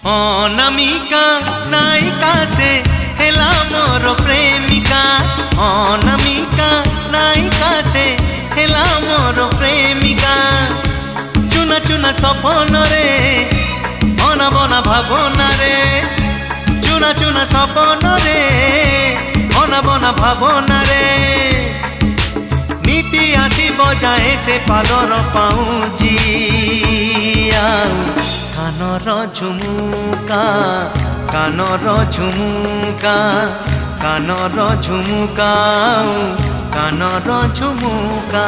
अनामिका नायिका से हेला मोर प्रेमिका। अनामिका नायिका से हेला मोर प्रेमिका। चुना चुना सपन रे अना बना भावना रे। चुना चुना सपन रे अना बना भावना रे। नीति आसी बजाए से पादर पाऊँ कानर झुमुका कानर झुमुका कानर झुमुका कानर झुमुका।